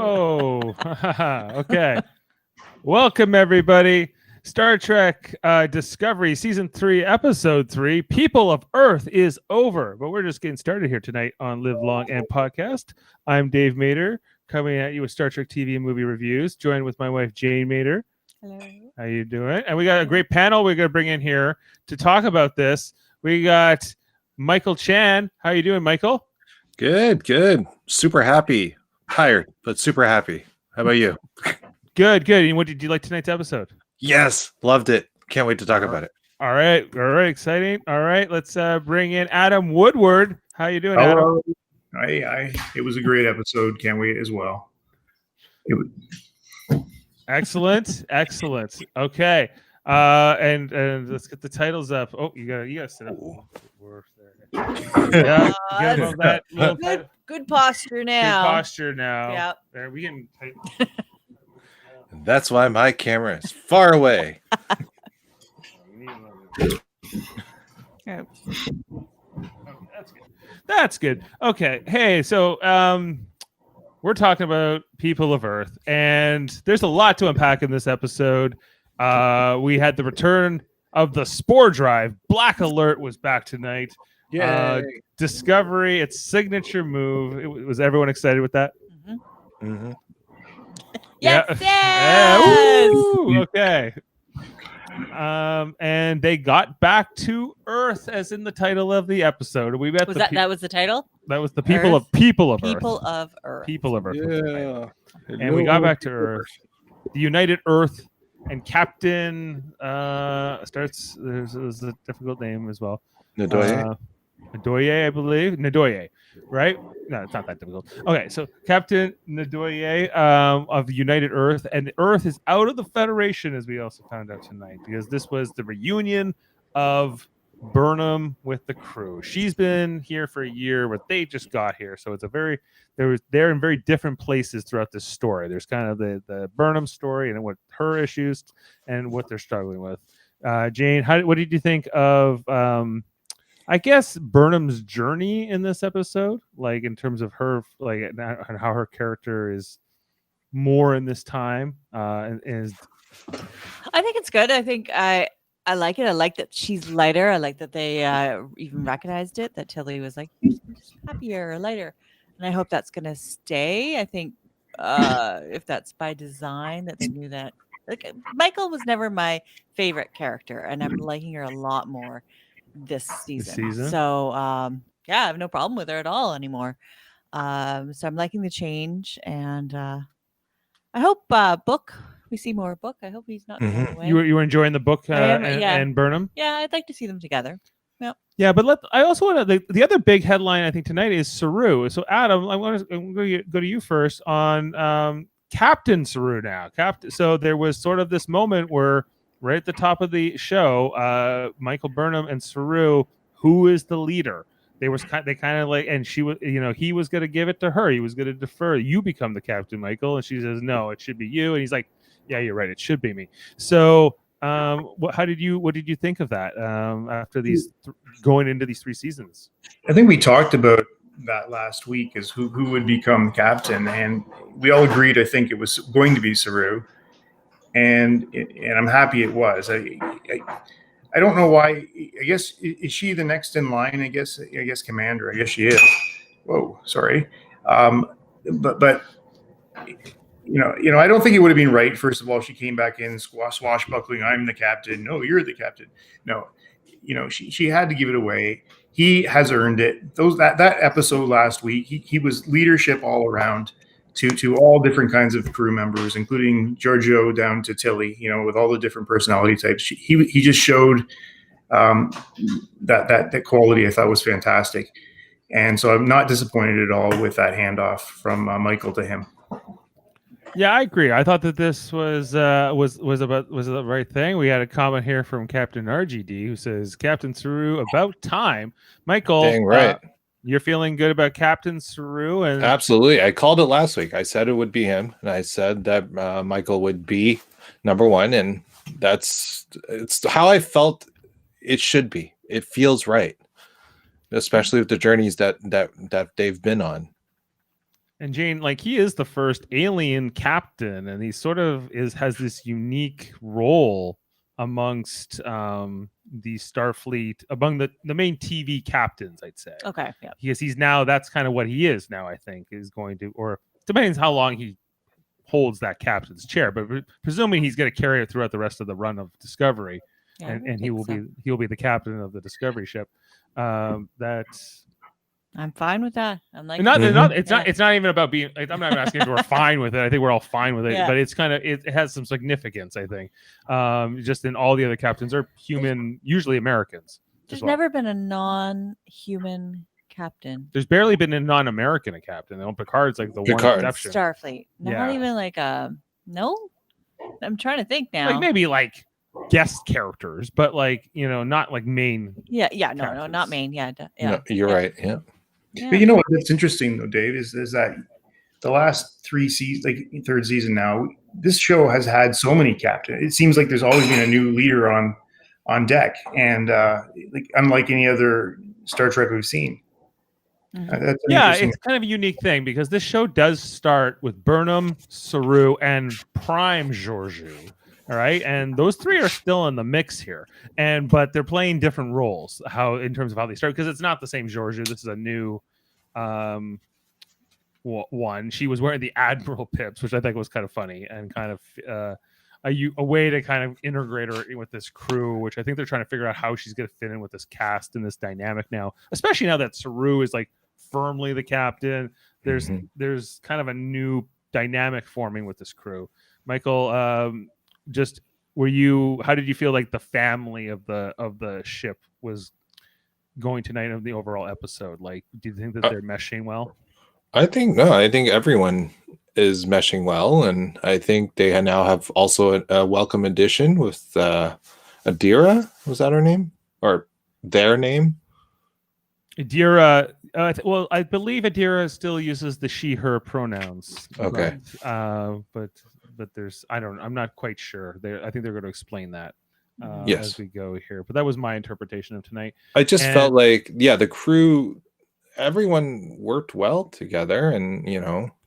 Whoa. Okay. Welcome, everybody. Star Trek Discovery Season 3, Episode 3, People of Earth is over. But we're just getting started here tonight on Live Long and Podcast. I'm Dave Mater, coming at you with Star Trek TV and movie reviews, joined with my wife, Jane Mater. Hello. How you doing? And we got a great panel we're going to bring in here to talk about this. We got Michael Chan. How you doing, Michael? Good. Super happy. Tired, but super happy. How about you? Good. And what did you like tonight's episode? Yes, loved it. Can't wait to talk about it. All right, exciting. All right, let's bring in Adam Woodward. How you doing, Adam? It was a great episode. Can't wait as well. It was Excellent. Okay, and let's get the titles up. Oh, you gotta sit up. Yeah, get that little Good posture now. Good posture now. Yep. There, we can type. That's why my camera is far away. Okay. That's good. Okay. Hey, so we're talking about People of Earth, and there's a lot to unpack in this episode. We had the return of the Spore Drive. Black Alert was back tonight. Discovery, its signature move. Was everyone excited with that? Mm-hmm. Yes. Okay. And they got back to Earth, as in the title of the episode. We met that was the title? That was the people of Earth. People of Earth. People of Earth. Yeah. And we got back to Earth. The United Earth and Captain starts. There's a difficult name as well. Ndoye, I believe. Ndoye, right? No, it's not that difficult. Okay, so Captain Ndoye of the United Earth, and Earth is out of the Federation, as we also found out tonight, because this was the reunion of Burnham with the crew. She's been here for a year, but they just got here, so it's they're in very different places throughout this story. There's kind of the Burnham story and what her issues and what they're struggling with. Jane, what did you think of? I guess Burnham's journey in this episode, like in terms of her, like and how her character is more in this time, and is. I think it's good. I think I like it. I like that she's lighter. I like that they even recognized it. That Tilly was like, "You're just happier, lighter," and I hope that's gonna stay. I think if that's by design, that they knew that. Like Michael was never my favorite character, and I'm liking her a lot more this season. So I have no problem with her at all anymore. So I'm liking the change, and I hope Book, we see more Book. I hope he's not going away. You were enjoying the Book and Burnham. Yeah, I'd like to see them together. Yeah, but I also want to. The other big headline I think tonight is Saru. So Adam, I'm going to go to you first on Captain Saru now. So there was sort of this moment where, right at the top of the show, Michael Burnham and Saru, who is the leader? They kind of like, and she was, he was going to give it to her. He was going to defer. You become the captain, Michael. And she says, no, it should be you. And he's like, yeah, you're right. It should be me. So, what did you think of that after these going into these 3 seasons? I think we talked about that last week, is who would become captain, and we all agreed. I think it was going to be Saru. And I'm happy it was. I don't know why. I guess is she the next in line? I guess commander. I guess she is. Whoa, sorry. But I don't think it would have been right. First of all, she came back in swashbuckling. I'm the captain. No, you're the captain. No, she had to give it away. He has earned it. That episode last week, he was leadership all around. To all different kinds of crew members, including Giorgio down to Tilly, with all the different personality types. He just showed that quality. I thought was fantastic, and so I'm not disappointed at all with that handoff from Michael to him. Yeah, I agree. I thought that this was the right thing. We had a comment here from Captain RGD who says, "Captain Saru, about time." Michael, dang right. You're feeling good about Captain Saru? And absolutely. I called it last week. I said it would be him, and I said that Michael would be number 1, and it's how I felt it should be. It feels right, especially with the journeys that they've been on. And Jane, like he is the first alien captain, and he sort of has this unique role amongst the Starfleet, among the main TV captains, I'd say. Okay. Yeah. Because he's now, that's kind of what he is now, I think, is going to, or depends how long he holds that captain's chair, but presuming he's going to carry it throughout the rest of the run of Discovery, Yeah, and he'll be the captain of the Discovery ship. That's I'm fine with that. I'm like, it's not even about being. Like, I'm not even asking if we're fine with it. I think we're all fine with it, Yeah. but it's kind of it has some significance. I think, just in all the other captains are human, usually Americans. There's never been a non-human captain. There's barely been a non-American captain. And Picard's like the one exception. Starfleet, not even like no. I'm trying to think now. Like maybe like guest characters, but like not like main. Yeah, no, not main. Yeah, No, you're right. Yeah. But you know what? That's interesting though, Dave. Is that the last 3 seasons, like third season now, this show has had so many captains. It seems like there's always been a new leader on deck, and like unlike any other Star Trek we've seen. Mm-hmm. It's kind of a unique thing because this show does start with Burnham, Saru, and Prime Georgiou. All right, and those 3 are still in the mix here, but they're playing different roles. In terms of how they start, because it's not the same Georgiou. This is a new one. She was wearing the Admiral pips, which I think was kind of funny and kind of a way to kind of integrate her with this crew, which I think they're trying to figure out how she's going to fit in with this cast and this dynamic now, especially now that Saru is like firmly the captain. There's kind of a new dynamic forming with this crew. Michael, how did you feel like the family of the ship was going tonight of the overall episode? Like, do you think that they're meshing well? I think everyone is meshing well, and I think they now have also a welcome addition with Adira. Was that her name or their name? Adira. Well, I believe Adira still uses the she/her pronouns. Okay, but there's I'm not quite sure. I think they're going to explain that yes, as we go here. But that was my interpretation of tonight. I just felt like the crew, everyone worked well together, and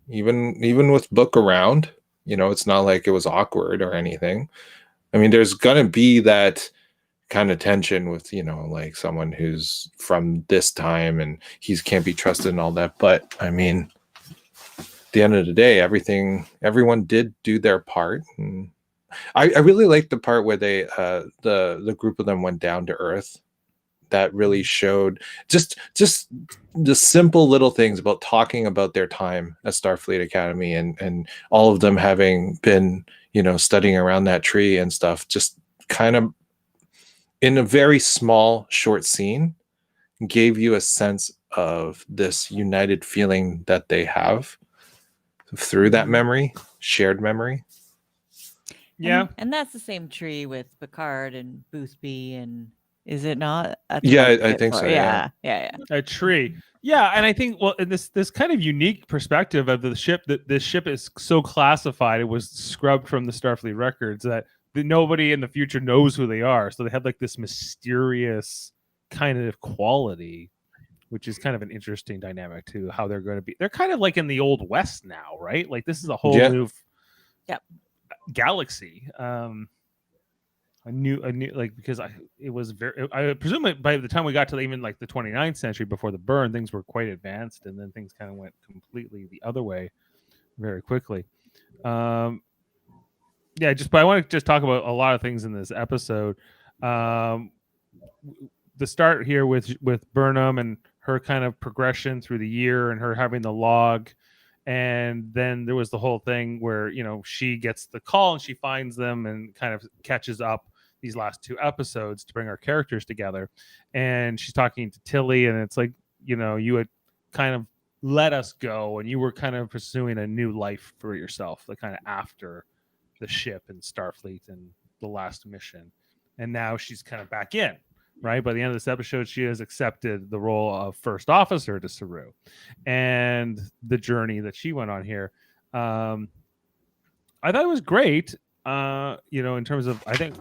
even with Book around, it's not like it was awkward or anything. I mean, there's gonna be that kind of tension with like someone who's from this time and he can't be trusted and all that, but I mean, at the end of the day, everyone did do their part. And I really liked the part where they the group of them went down to Earth. That really showed just the simple little things about talking about their time at Starfleet Academy and all of them having been studying around that tree and stuff, just kind of in a very small short scene gave you a sense of this united feeling that they have through that shared memory. Yeah. And that's the same tree with Picard and Boothby, and is it not? Yeah, I think so. Yeah. A tree. Yeah, and I think in this kind of unique perspective of the ship, that this ship is so classified, it was scrubbed from the Starfleet records that nobody in the future knows who they are. So they have like this mysterious kind of quality, which is kind of an interesting dynamic to how they're going to be. They're kind of like in the Old West now, right? Like this is a whole new galaxy. A new like, because I presume by the time we got to even like the 29th century before the burn, things were quite advanced, and then things kind of went completely the other way very quickly. But I want to just talk about a lot of things in this episode. The start here with Burnham and her kind of progression through the year and her having the log. And then there was the whole thing where, she gets the call and she finds them and kind of catches up these last 2 episodes to bring our characters together. And she's talking to Tilly, and it's like, you had kind of let us go and you were kind of pursuing a new life for yourself, like kind of after the ship and Starfleet and the last mission. And now she's kind of back in, right? By the end of this episode, she has accepted the role of first officer to Saru and the journey that she went on here. I thought it was great, in terms of, I think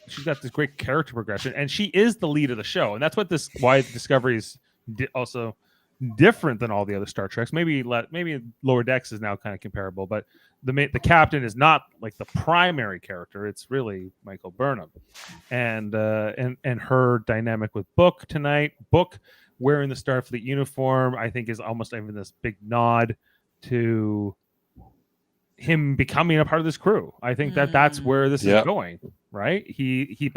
she's got this great character progression, and she is the lead of the show. And that's why Discovery's also different than all the other Star Treks. Maybe Lower Decks is now kind of comparable, but the captain is not like the primary character. It's really Michael Burnham, and her dynamic with Book tonight. Book wearing the Starfleet uniform, I think, is almost even this big nod to him becoming a part of this crew. I think that's where this is going, right? He's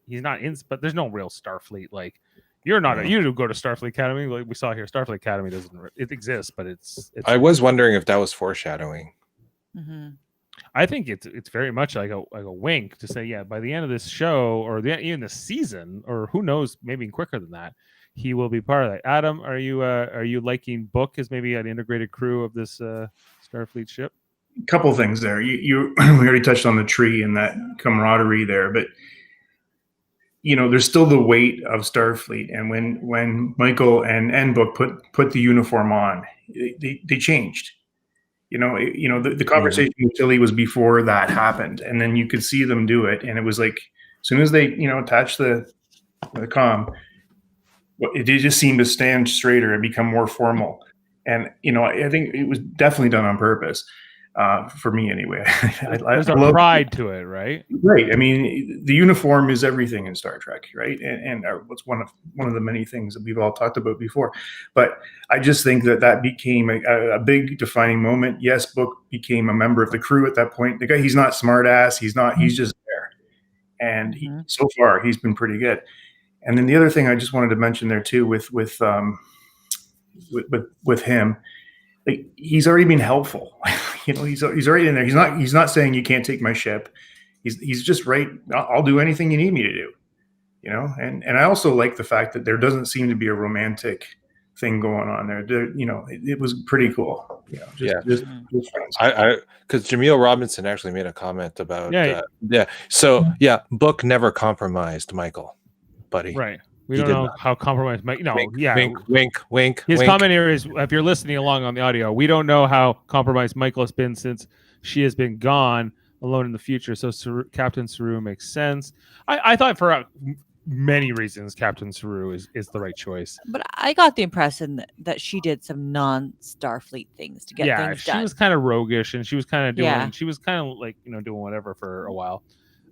not in, but there's no real Starfleet. Like, you don't go to Starfleet Academy. Like we saw here, Starfleet Academy it exists, but it's I was wondering if that was foreshadowing. Mm-hmm. I think it's very much like a wink to say, yeah, by the end of this show or even this season, or who knows, maybe quicker than that, he will be part of that. Adam, are you liking Book as maybe an integrated crew of this Starfleet ship? A couple things there. You we already touched on the tree and that camaraderie there, but there's still the weight of Starfleet. And when Michael and Book put the uniform on, they changed. The conversation with Tilly was before that happened, and then you could see them do it, and it was like as soon as they attach the comm, it just seemed to stand straighter and become more formal. And I think it was definitely done on purpose. For me anyway. There's a pride to it, right? Right. I mean, the uniform is everything in Star Trek, right? And what's one of the many things that we've all talked about before. But I just think that became a big defining moment. Yes, Book became a member of the crew at that point. The guy, he's not smart ass. He's just there. And so far, he's been pretty good. And then the other thing I just wanted to mention there too with him, like, he's already been helpful. He's already in there. He's not saying you can't take my ship. He's just right. I'll do anything you need me to do. And I also like the fact that there doesn't seem to be a romantic thing going on there. It was pretty cool. Just friends. Because Jaemeel Robinson actually made a comment about So Book never compromised Michael, buddy. Right. We don't know how compromised Mike. No, wink. His comment here is, if you're listening along on the audio, we don't know how compromised Michael has been since she has been gone, alone in the future. So Captain Saru makes sense. I thought for many reasons Captain Saru is the right choice. But I got the impression that she did some non-Starfleet things to get things done. She was kind of roguish, and she was kind of doing. She was kind of like doing whatever for a while.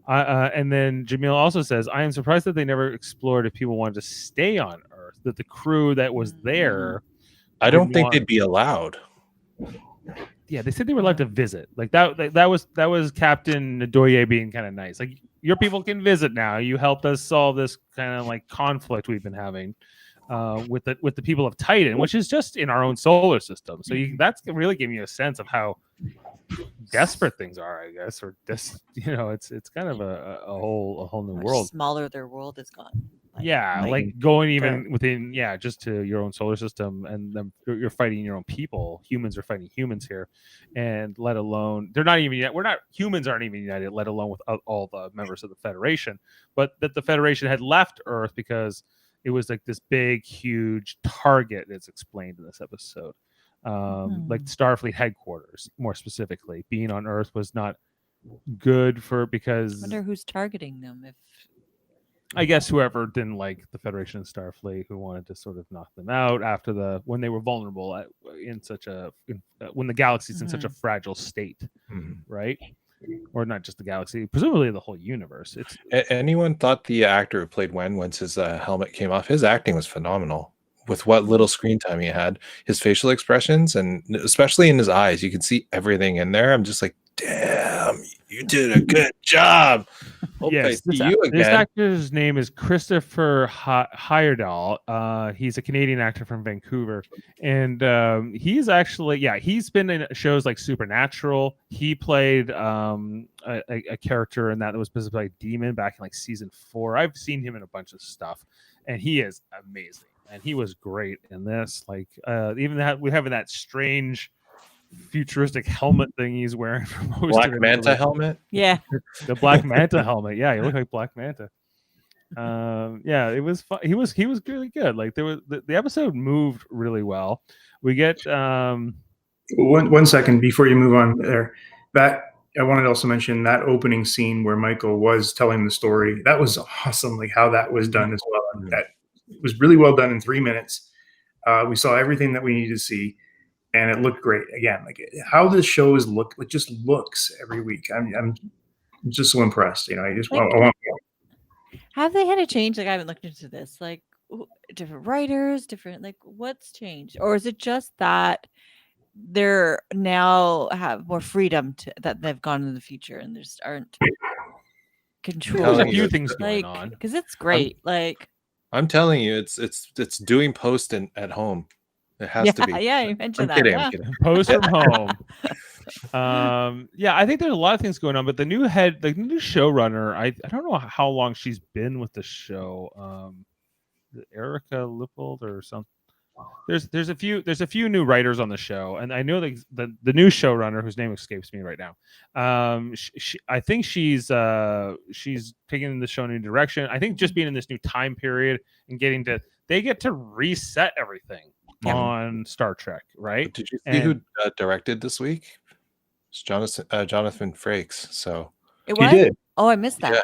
And then Jaemeel also says, I am surprised that they never explored if people wanted to stay on Earth, that the crew that was there. I don't think they'd be allowed. Yeah, they said they were allowed to visit. Like that was Captain Ndoye being kind of nice. Like, your people can visit now. You helped us solve this kind of like conflict we've been having with the people of Titan, which is just in our own solar system. So that's really giving you a sense of how desperate things are, I guess, or just it's kind of a whole new world. Smaller their world is gone. Like going even within just to your own solar system, and then you're fighting your own people. Humans are fighting humans here, and let alone they're not even yet. Humans aren't even united, let alone with all the members of the Federation. But that the Federation had left Earth because it was like this big, huge target. That's explained in this episode. Like Starfleet headquarters, more specifically, being on Earth was not good because I wonder who's targeting them. If I guess whoever didn't like the Federation and Starfleet, who wanted to sort of knock them out after when they were vulnerable when the galaxy's in such a fragile state, right? Or not just the galaxy, presumably the whole universe. Anyone thought the actor who played Wen, once his helmet came off, his acting was phenomenal. With what little screen time he had, his facial expressions, and especially in his eyes, you can see everything in there. I'm just like, damn, you did a good job. Yes, this actor's name is Christopher Heyerdahl. He's a Canadian actor from Vancouver, and he's actually he's been in shows like Supernatural. He played a character in that was specifically like Demon back in like season 4. I've seen him in a bunch of stuff, and he is amazing. And he was great in this. Like even that we having that strange futuristic helmet thing he's wearing for most Black Manta helmet. Yeah, the Black Manta helmet. Yeah, he looked like Black Manta. It was fun. He was really good. Like there was the episode moved really well. We get one second before you move on there. That I wanted to also mention that opening scene where Michael was telling the story. That was awesome. Like how that was done as well. That it was really well done in 3 minutes. We saw everything that we needed to see, and it looked great. Again, like how this show is look, it just looks every week. I'm just so impressed. You know, I just Like, I want more. Have they had a change? Like, I haven't looked into this. Like, different writers, different, like, what's changed? Or is it just that they're now have more freedom that they've gone into the future and there just aren't control? There's a telling few you, things going on. Because it's great. I'm telling you, it's doing post at home. It has to be. Yeah, you mentioned I'm that. kidding. Yeah. Post from home. Yeah, I think there's a lot of things going on, but the new showrunner, I don't know how long she's been with the show. Erica Lippold or something. There's a few new writers on the show, and I know the new showrunner, whose name escapes me right now. I think she's taking the show in a new direction. I think just being in this new time period and they get to reset everything on Star Trek, right? Did you see who directed this week? It's Jonathan Frakes. So It was? He did. Oh, I missed that.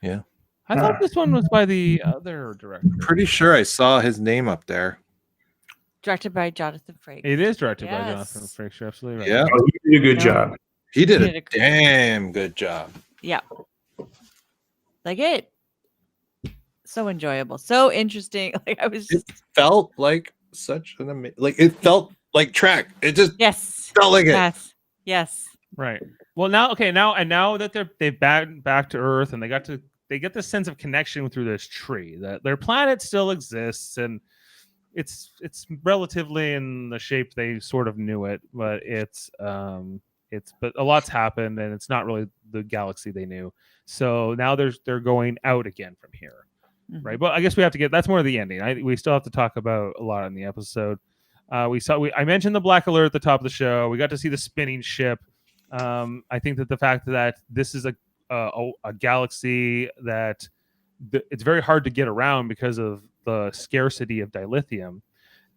Yeah. I thought this one was by the other director. Pretty sure I saw his name up there. Directed by Jonathan Frakes. It is directed by Jonathan Frakes. You're absolutely right. Yeah. Oh, he did a good job. He did a damn good job. Yeah. Like it. So enjoyable. So interesting. Like I was just... It felt like such an amazing, like it felt like Trek. It just felt like it. Yes. Right. Well, now that they've back to Earth and they get this sense of connection through this tree, that their planet still exists and it's relatively in the shape they sort of knew it, but but a lot's happened and it's not really the galaxy they knew. So now they're going out again from here, right? But I guess we have to that's more of the ending. We still have to talk about a lot in the episode. I mentioned the black alert at the top of the show. We got to see the spinning ship. I think that the fact that this is a galaxy that it's very hard to get around because of the scarcity of dilithium,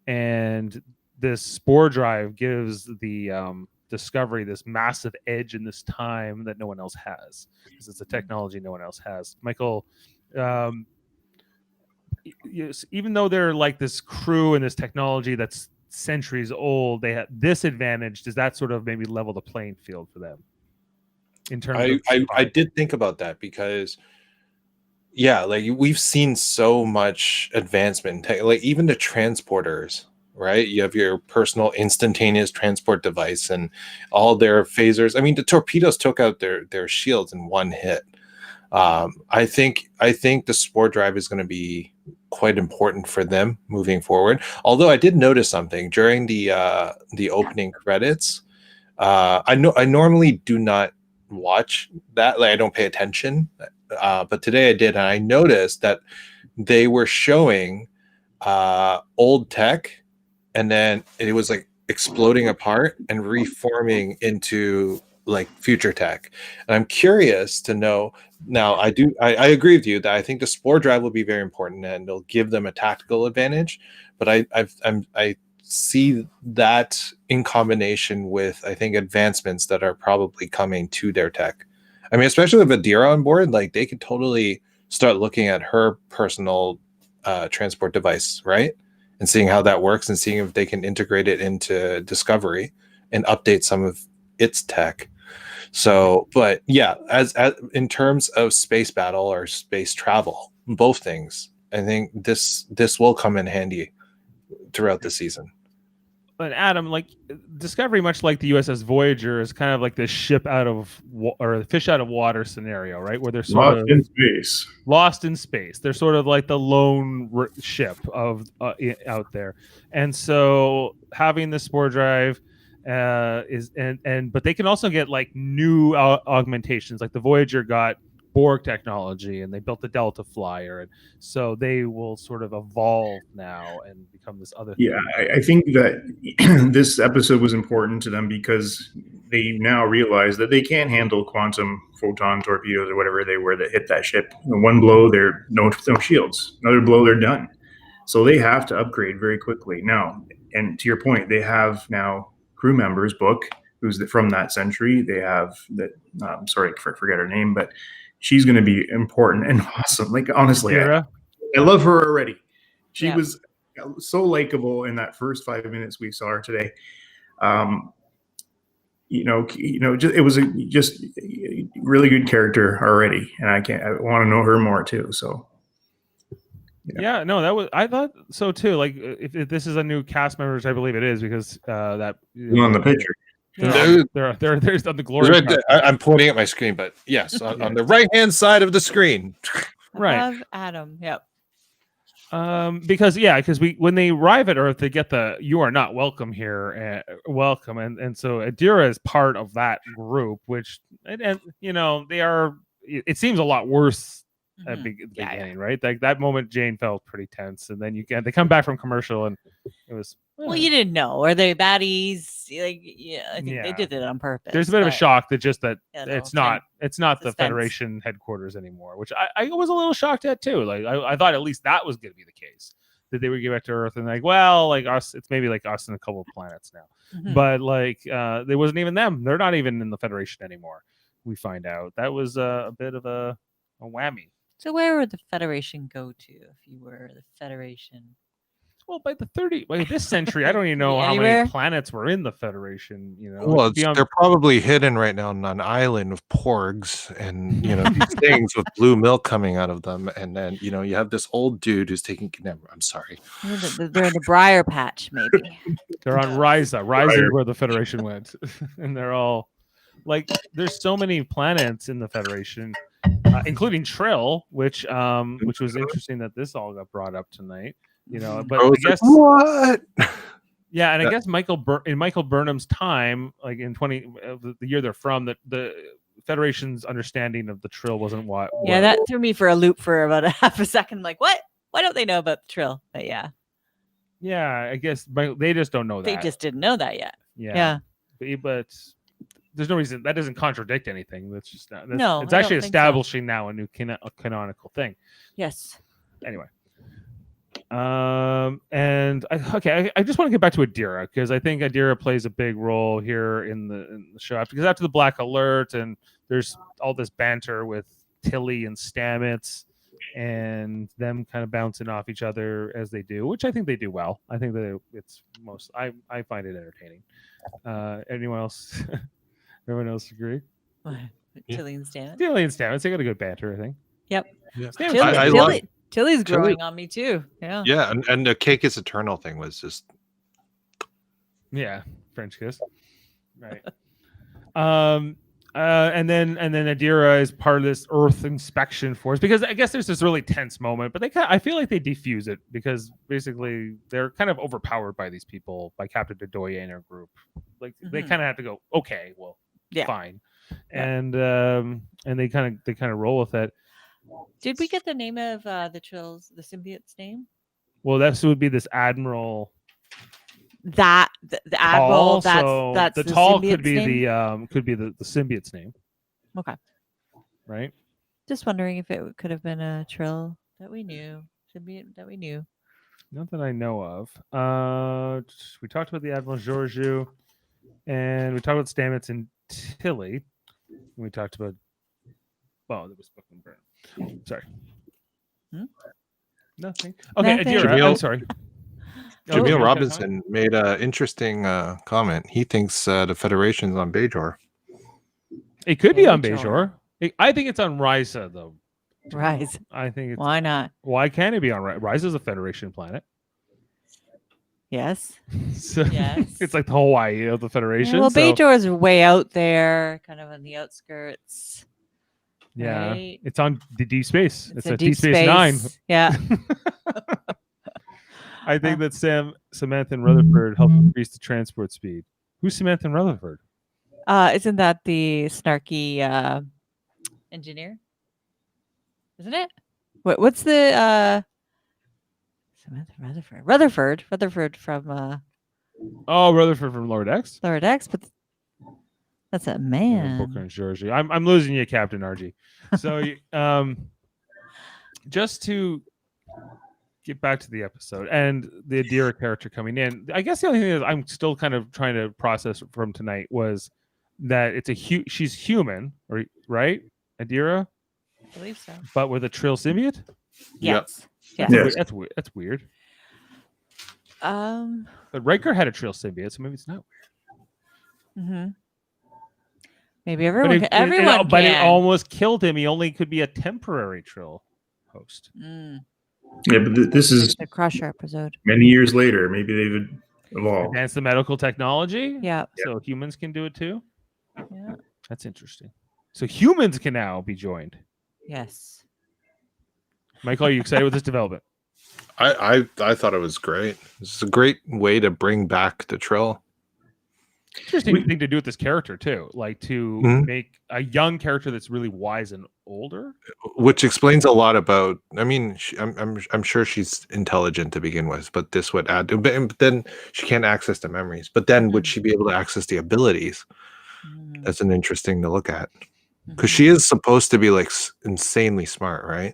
and this spore drive gives the Discovery this massive edge in this time that no one else has, because it's a technology no one else has. Michael, even though they're like this crew and this technology that's centuries old, they have this advantage. Does that sort of maybe level the playing field for them in terms I did think about that, because like we've seen so much advancement, like even the transporters, right? You have your personal instantaneous transport device and all their phasers. I mean, the torpedoes took out their shields in one hit. I think the spore drive is going to be quite important for them moving forward. Although I did notice something during the opening credits. I normally do not watch that, like I don't pay attention, but today I did, and I noticed that they were showing old tech, and then it was like exploding apart and reforming into like future tech. And I'm curious to know. Now, I agree with you that I think the spore drive will be very important and it'll give them a tactical advantage. But I see that in combination with, I think, advancements that are probably coming to their tech. I mean, especially with Adira on board, like they could totally start looking at her personal transport device, right? And seeing how that works and seeing if they can integrate it into Discovery and update some of its tech. So, but yeah, as in terms of space battle or space travel, both things, I think this will come in handy throughout the season. But Adam, like Discovery, much like the USS Voyager, is kind of like this ship out of or fish out of water scenario, right? Where they're sort of lost in space. They're sort of like the lone ship of out there, and so having the spore drive but they can also get like new augmentations. Like the Voyager got Borg technology and they built the Delta Flyer, and so they will sort of evolve now and become this other thing. I think that this episode was important to them because they now realize that they can't handle quantum photon torpedoes or whatever they were that hit that ship. In one blow, they're no shields. Another blow, they're done. So they have to upgrade very quickly now. And to your point, they have now crew members, Book, who's from that century. They have that. Sorry, forget her name, but she's going to be important and awesome. Like honestly, I love her already. She was so likable in that first 5 minutes we saw her today. It was just a really good character already, and I want to know her more too. So. Yeah, no, I thought so too. Like, if this is a new cast member, which I believe it is, because that on the picture. There's on the glory. Right there. I'm pointing at my screen, but yes, on the right-hand side of the screen. Right. Above Adam. Yep. Because when they arrive at Earth, they get "you are not welcome here," welcome, and so Adira is part of that group, which and they are. It seems a lot worse at the beginning, right? Like that moment, Jane felt pretty tense, and then they come back from commercial, and it was. Well, you didn't know. Are they baddies? Like, I think they did it on purpose. There's a bit of a shock that it's not the Federation headquarters anymore, which I was a little shocked at too. Like I thought at least that was going to be the case, that they would get back to Earth and like us, it's maybe like us and a couple of planets now, but there wasn't even them. They're not even in the Federation anymore. We find out that was a bit of a whammy. So where would the Federation go to if you were the Federation? Well, by this century, I don't even know how many planets were in the Federation. Well, they're probably hidden right now on an island with porgs and these things with blue milk coming out of them, and then you have this old dude who's taking. I'm sorry. They're in the Briar Patch, maybe. They're on Risa. Risa is where the Federation went, and they're all like. There's so many planets in the Federation, including Trill, which was interesting that this all got brought up tonight. But I guess what? Yeah, and I guess Michael Burnham's time, like in the year they're from, the Federation's understanding of the Trill wasn't what. Yeah, that threw me for a loop for about a half a second. I'm like, what? Why don't they know about the Trill? But yeah, I guess they just don't know that. They just didn't know that yet. Yeah. But there's no reason that doesn't contradict anything. That's just not. No, it's actually establishing now a new canonical thing. Yes. Anyway. And I just want to get back to Adira, because I think Adira plays a big role here in the show, because after the Black Alert and there's all this banter with Tilly and Stamets and them kind of bouncing off each other as they do, which I think they do well. I think that I find it entertaining. Everyone else agree? What? Tilly and Stamets? Tilly and Stamets, they got a good banter, I think. Yep. Yeah. Tilly's growing on me too. Yeah, and the cake is eternal thing was just French kiss, right? And then Adira is part of this Earth inspection force, because I guess there's this really tense moment, but I feel like they defuse it, because basically they're kind of overpowered by these people, by Captain Dodoye and her group. Like they kind of have to go, okay, well, fine, and they kind of roll with it. Did we get the name of the Trills, the symbiote's name? Well, that would be this Admiral. The Admiral. That's the Tall could be the symbiote's name. Okay. Right. Just wondering if it could have been a Trill that we knew, symbiote that we knew. Not that I know of. We talked about the Admiral Georgiou, and we talked about Stamets and Tilly. And we talked about. Well, there was fucking burn. Sorry. Nothing. Okay, Adira, I'm sorry. Jaemeel Robinson made an interesting comment. He thinks the Federation's on Bajor. It could be on Bajor. I think it's on Risa, though. Rise. I think it's. Why not? Why can't it be on Risa? Risa's a Federation planet. Yes. So it's like the Hawaii of the Federation. Yeah, well, Bajor is way out there, kind of on the outskirts. Yeah, right? It's on the Deep Space. It's a Deep Space Space Nine. Yeah. I think that Samantha and Rutherford helped increase the transport speed. Who's Samantha and Rutherford? Isn't that the snarky engineer? Isn't it? What's the Samantha Rutherford from Rutherford from Lower Decks? Lower Decks, but that's a man. Booker and Georgie. I'm losing you, Captain RG. So just to get back to the episode and the Adira character coming in, I guess the only thing that I'm still kind of trying to process from tonight was that it's she's human, right? Adira? I believe so. But with a Trill symbiote? Yes. That's weird. But Riker had a Trill symbiote, so maybe it's not weird. Mm-hmm. Maybe everyone can. But it almost killed him. He only could be a temporary Trill host. Mm. Yeah, but this is the Crusher episode. Many years later, maybe they've evolved. Advance the medical technology. Yeah. So humans can do it too. Yeah. That's interesting. So humans can now be joined. Yes. Michael, are you excited with this development? I thought it was great. This is a great way to bring back the Trill. Interesting thing to do with this character too, like to make a young character that's really wise and older, which explains a lot about. I mean, I'm sure she's intelligent to begin with, but this would add. But then she can't access the memories. But then would she be able to access the abilities? That's an interesting to look at because she is supposed to be like insanely smart, right?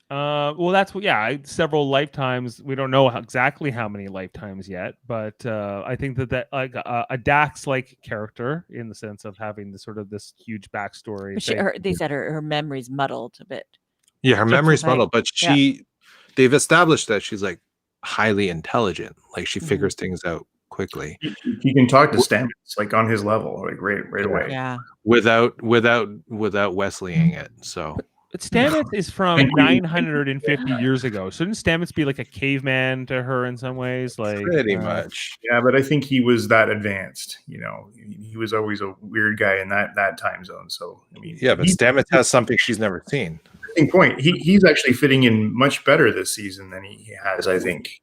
Well, that's what. Yeah, several lifetimes. We don't know exactly how many lifetimes yet, but I think that like a Dax-like character in the sense of having this huge backstory. They said her memory's muddled a bit. Yeah, her memory's muddled, but they've established that she's like highly intelligent. Like she figures things out quickly. He can talk to Stamets like on his level, like right away. Yeah. Without Wesleying it. So. But Stamets is from 950 years ago. Shouldn't Stamets be like a caveman to her in some ways? Like pretty much. Yeah, but I think he was that advanced. You know, he was always a weird guy in that time zone. So I mean, yeah, but Stamets has something she's never seen. Point. He's actually fitting in much better this season than he has, I think.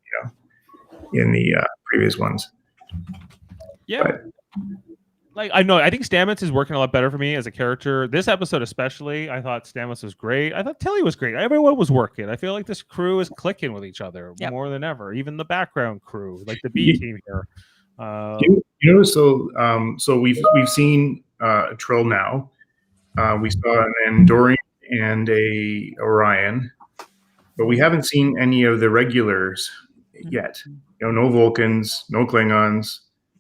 In the previous ones. Yeah. But, I think Stamets is working a lot better for me as a character. This episode especially, I thought Stamets was great. I thought Tilly was great. Everyone was working. I feel like this crew is clicking with each other more than ever. Even the background crew, like the B team here. So we've seen a Trill now. We saw an Andorian and a Orion, but we haven't seen any of the regulars yet. No Vulcans, no Klingons,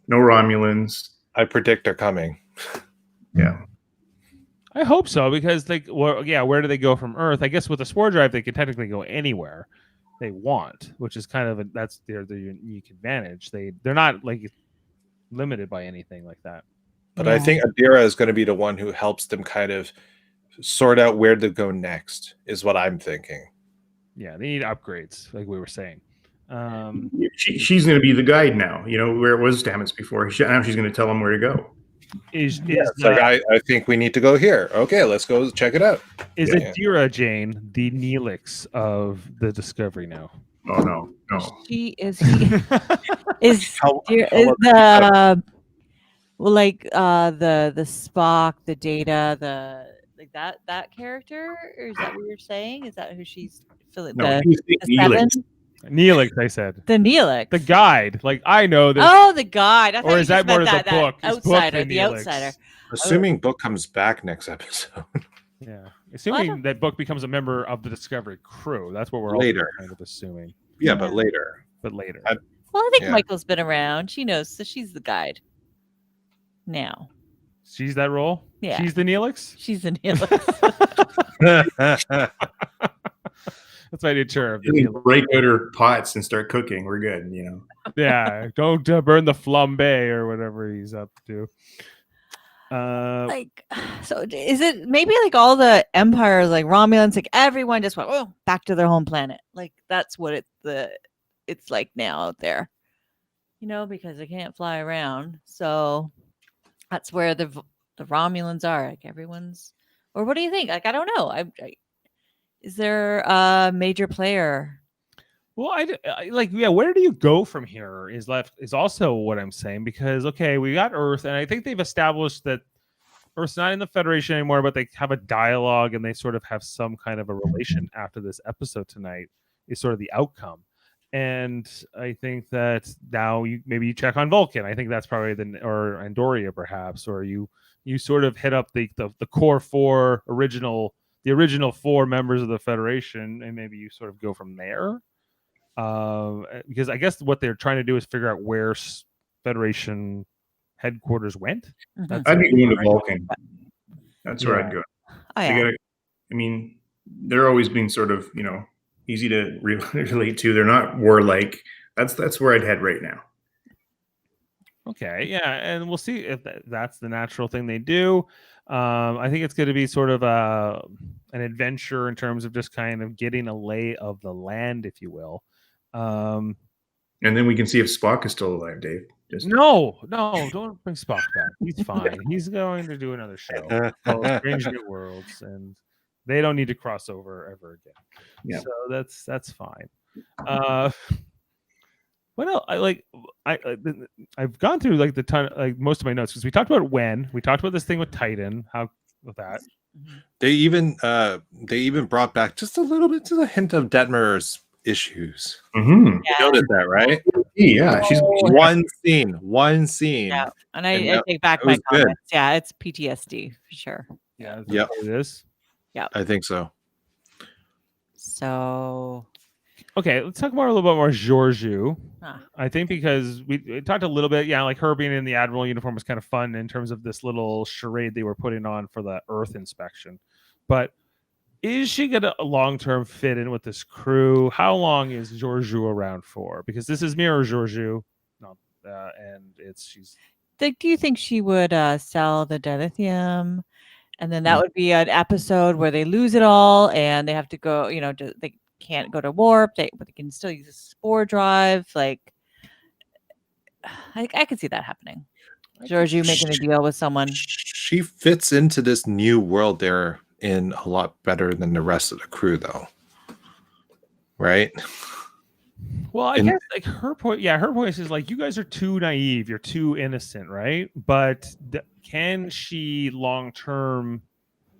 no Romulans. I predict they're coming. Yeah. I hope so, because where do they go from Earth? I guess with a spore drive, they could technically go anywhere they want, which is kind of that's their unique advantage. They're not like limited by anything like that. But I think Adira is going to be the one who helps them kind of sort out where to go next, is what I'm thinking. Yeah, they need upgrades, like we were saying. She's going to be the guide now. Where it was Stamets before. Now she's going to tell them where to go. I think we need to go here. Okay, let's go check it out. Is Adira Jane the Neelix of the Discovery now? Oh no. She is. The Spock, the Data, that character, or is that what you're saying? Is that who she's feeling? No, the seven? Neelix, I said. The Neelix. The guide. Like, I know this. Oh, the guide. Or is that more of the book? Outsider, the outsider. Assuming Book comes back next episode. Yeah. Assuming that Book becomes a member of the Discovery crew. That's what we're all kind of assuming. Yeah, but later. I think Michael's been around. She knows, so she's the guide. Now. She's that role? Yeah. She's the Neelix? She's the Neelix. That's my new term. Break out her pots and start cooking. We're good, Yeah, don't burn the flambe or whatever he's up to. So is it maybe like all the empires, like Romulans, like everyone just went back to their home planet? Like that's what it's like now out there, because they can't fly around. So that's where the Romulans are. Like everyone's, or what do you think? Like I don't know. Is there a major player? Well, where do you go from here is also what I'm saying, because, we got Earth, and I think they've established that Earth's not in the Federation anymore, but they have a dialogue and they sort of have some kind of a relation after this episode tonight is sort of the outcome. And I think that now maybe you check on Vulcan. I think that's probably or Andoria perhaps, or you sort of hit up the core four the original four members of the Federation, and maybe you sort of go from there. Because I guess what they're trying to do is figure out where Federation headquarters went. Mm-hmm. I'd be going to Vulcan. That's where I'd go. Oh, yeah. They're always been sort of, easy to relate to. They're not warlike. That's where I'd head right now. Okay, yeah, and we'll see if that's the natural thing they do. I think it's going to be sort of an adventure in terms of just kind of getting a lay of the land, if you will. And then we can see if Spock is still alive, Dave. No, don't bring Spock back. He's fine. He's going to do another show called Strange New Worlds, and they don't need to cross over ever again. Yeah. So that's fine. What else? I've gone through like most of my notes because we talked about we talked about this thing with Titan, how with that. They even brought back just a little bit, just a hint of Detmer's issues. Mm-hmm. You noted that, right? Yeah, she's one scene. Yeah, and I take back my comments. Good. Yeah, it's PTSD for sure. Yeah, yep. It is. Yeah, I think so. So, okay, let's talk more a little bit more Georgiou. I think because we talked a little bit, like her being in the Admiral uniform was kind of fun in terms of this little charade they were putting on for the Earth inspection. But is she going to long-term fit in with this crew? How long is Georgiou around for? Because this is Mirror Georgiou, and she's. Do you think she would sell the dilithium, and then that would be an episode where they lose it all and they have to go? They can't go to warp, but they can still use a spore drive. Like, I could see that happening. Georgiou making a deal with someone. She fits into this new world they're in a lot better than the rest of the crew, though. Right? Well, I guess like her point is like, you guys are too naive, you're too innocent, right? But can she long term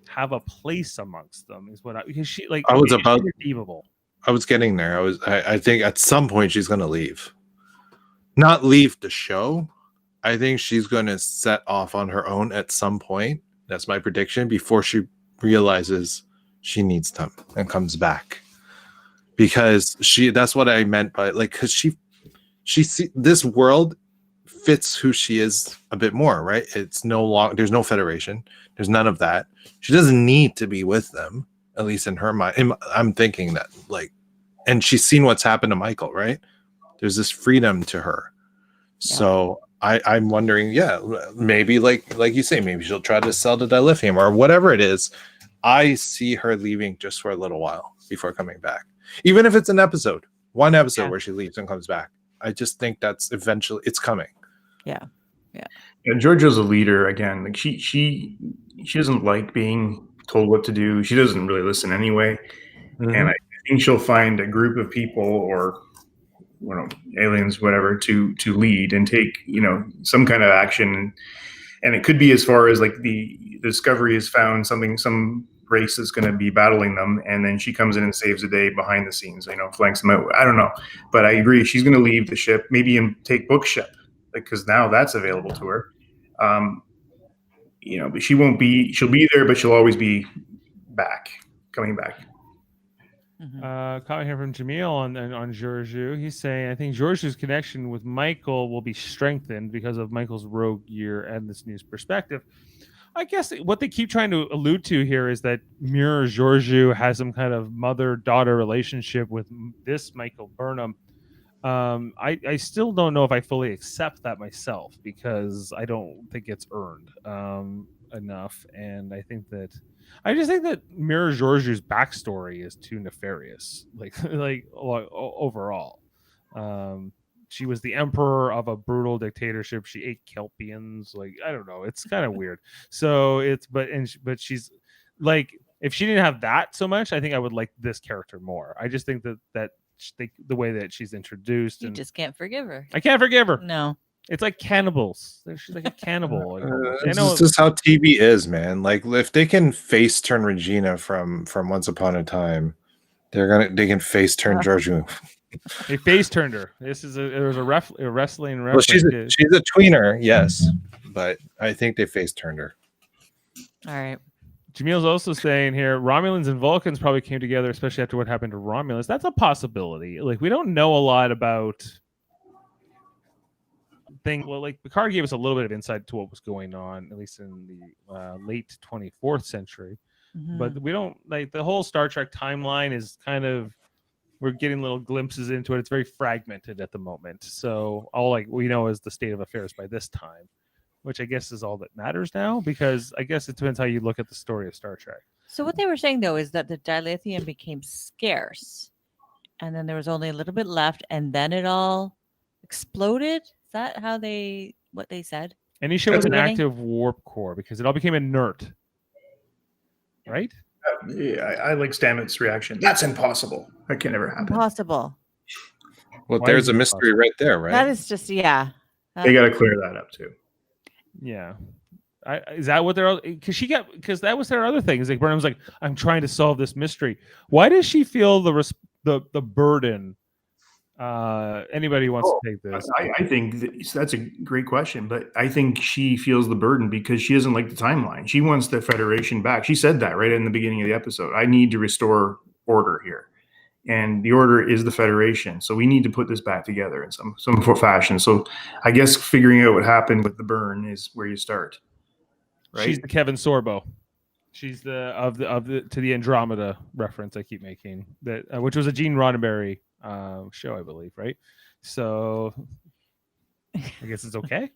have a place amongst them? Is what because she like I was getting there. I think at some point she's gonna leave. Not leave the show. I think she's gonna set off on her own at some point. That's my prediction before she realizes she needs them and comes back. Because that's what I meant by like, because she this world fits who she is a bit more, right? It's there's no Federation, there's none of that. She doesn't need to be with them, at least in her mind. I'm thinking that, like, and she's seen what's happened to Michael, right? There's this freedom to her. Yeah. So I'm wondering, maybe like you say, maybe she'll try to sell the dilithium or whatever it is. I see her leaving just for a little while before coming back. Even if it's one episode where she leaves and comes back. I just think that's eventually it's coming. Yeah. And Georgiou's a leader again. Like she doesn't like being told what to do. She doesn't really listen anyway. Mm-hmm. And I think she'll find a group of people or aliens, whatever, to lead and take, some kind of action. And it could be as far as like the Discovery has found some race is going to be battling them, and then she comes in and saves the day behind the scenes, flanks them out. I don't know, but I agree she's going to leave the ship, maybe and take Bookship, because now that's available to her. But she'll be there, but she'll always be coming back. Comment here from Jaemeel on Georgiou. He's saying, I think Georgiou's connection with Michael will be strengthened because of Michael's rogue year and this new perspective. I guess what they keep trying to allude to here is that Mirror Georgiou has some kind of mother-daughter relationship with this Michael Burnham. I still don't know if I fully accept that myself, because I don't think it's earned enough, and I just think that Mirror Georgiou's backstory is too nefarious, like overall. She was the emperor of a brutal dictatorship. She ate Kelpians. Like, I don't know. It's kind of weird. So but she's like, if she didn't have that so much, I think I would like this character more. I just think that the way that she's introduced, you just can't forgive her. I can't forgive her. No, it's like cannibals. She's like a cannibal. This is how TV is, man. Like, if they can face turn Regina from Once Upon a Time, they can face turn Georgiou. They face turned her. There was a wrestling. Well, she's a tweener, yes, but I think they face turned her. All right. Jameel's also saying here, Romulans and Vulcans probably came together, especially after what happened to Romulus. That's a possibility. Like, we don't know a lot about things. Well, like, Picard gave us a little bit of insight to what was going on, at least in the late 24th century. Mm-hmm. But we don't, like, the whole Star Trek timeline is kind of we're getting little glimpses into it. It's very fragmented at the moment. So all we know is the state of affairs by this time, which I guess is all that matters now, because I guess it depends how you look at the story of Star Trek. So what they were saying though is that the dilithium became scarce, and then there was only a little bit left, and then it all exploded. Is that what they said? Any ship with an active warp core, because it all became inert, right? Yeah, I like Stamets' reaction. That's impossible. That can never happen. Impossible. Well, there's a mystery right there, right? That is just They got to clear that up too. Yeah. Is that what they're? Because that was their other thing. Is like Burnham's like, I'm trying to solve this mystery. Why does she feel the burden? Anybody who wants to take this? I think that's a great question, but I think she feels the burden because she doesn't like the timeline. She wants the Federation back. She said that right in the beginning of the episode. I need to restore order here, and the order is the Federation. So we need to put this back together in some fashion. So I guess figuring out what happened with the burn is where you start. Right? She's the Kevin Sorbo. She's the to the Andromeda reference I keep making, that which was a Gene Roddenberry show, I believe, right? So I guess it's okay.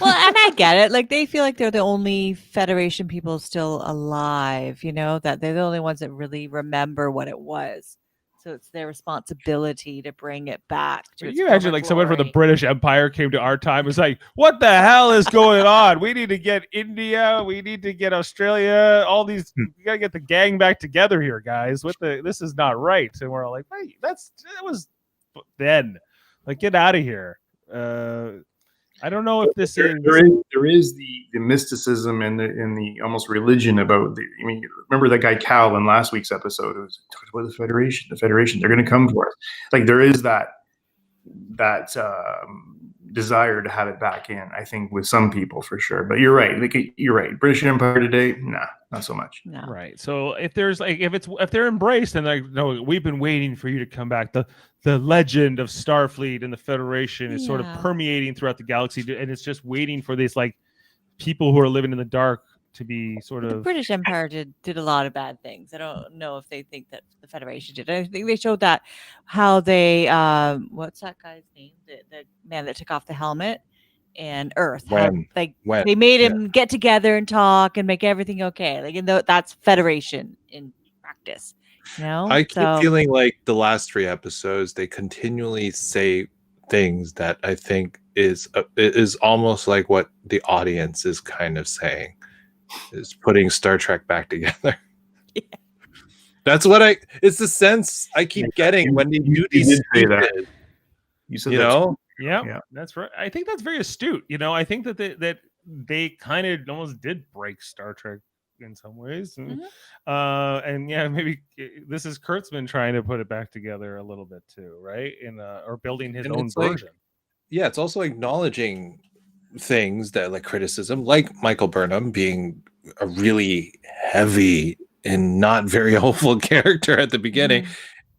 Well, and I get it. Like, they feel like they're the only Federation people still alive, that they're the only ones that really remember what it was. So it's their responsibility to bring it back. Can you imagine, like, someone from the British Empire came to our time and was like, what the hell is going on? We need to get India. We need to get Australia. All these, we got to get the gang back together here, guys. This is not right. And we're all like, wait, that was then. Like, get out of here. I don't know if this is. There is the mysticism and the almost religion about remember that guy Cal in last week's episode who talked about the Federation. The Federation, they're going to come for us. Like, there is that desire to have it back in, I think, with some people for sure. But you're right. You're right. British Empire today, nah, not so much. No. Right. So if they're embraced, and like, no, we've been waiting for you to come back. The legend of Starfleet and the Federation is sort of permeating throughout the galaxy, and it's just waiting for these like people who are living in the dark to be sort of. The British Empire did a lot of bad things. I don't know if they think that the Federation did. I think they showed that how they what's that guy's name? The man that took off the helmet and Earth. They made him get together and talk and make everything okay. Like, that's Federation in practice. I keep feeling like the last 3 episodes they continually say things that I think is almost like what the audience is kind of saying, is putting Star Trek back together. Yeah. That's what it's the sense I keep getting when they do these speeches. You said yeah, that's right. I think that's very astute. I think that they kind of almost did break Star Trek in some ways, and maybe this is Kurtzman trying to put it back together a little bit too, right? Or building his own version. It's also acknowledging things that, like, criticism, like Michael Burnham being a really heavy and not very hopeful character at the beginning.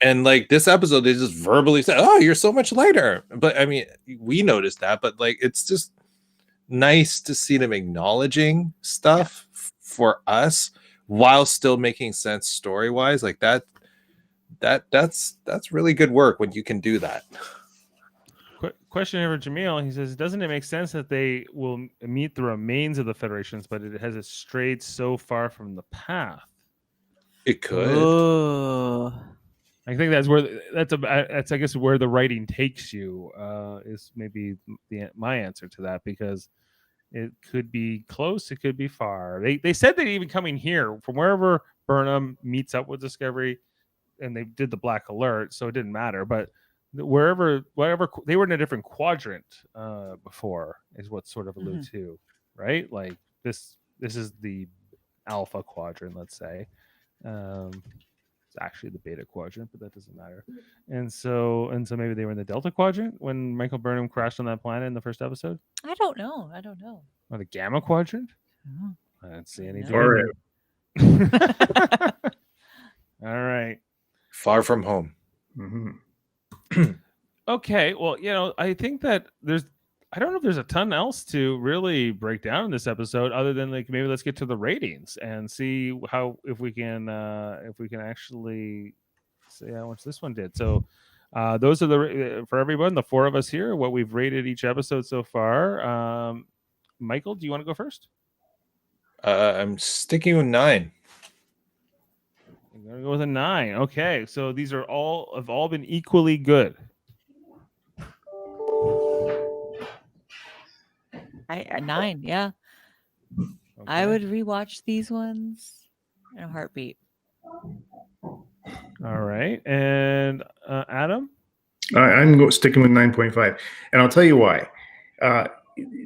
And like this episode, they just verbally said, "Oh, you're so much lighter." But I mean, we noticed that, but like, it's just nice to see them acknowledging stuff for us while still making sense story wise. Like that's really good work when you can do that. Question here for Jaemeel. He says, doesn't it make sense that they will meet the remains of the Federations, but it has strayed so far from the path? It could. Oh. I think that's I guess where the writing takes you, is maybe my answer to that, because it could be close, it could be far. They said that even coming here from wherever Burnham meets up with Discovery, and they did the Black Alert, so it didn't matter. But whatever they were in a different quadrant before is what sort of allude to, right? Like this is the Alpha quadrant, let's say. It's actually the Beta quadrant, but that doesn't matter. And so maybe they were in the Delta quadrant when Michael Burnham crashed on that planet in the first episode. I don't know. Or the Gamma quadrant? Oh. I don't see any. No. All right. Far from home. Mm-hmm. Okay, well, I think that I don't know if there's a ton else to really break down in this episode, other than like maybe let's get to the ratings and see if we can actually which this one did. So those are for everyone, the 4 of us here, what we've rated each episode so far. Michael, do you want to go first? I'm sticking with 9. I'm gonna go with a 9. Okay, so these have all been equally good. A 9, yeah. Okay. I would rewatch these ones in a heartbeat. All right, and Adam. I'm sticking with 9.5, and I'll tell you why.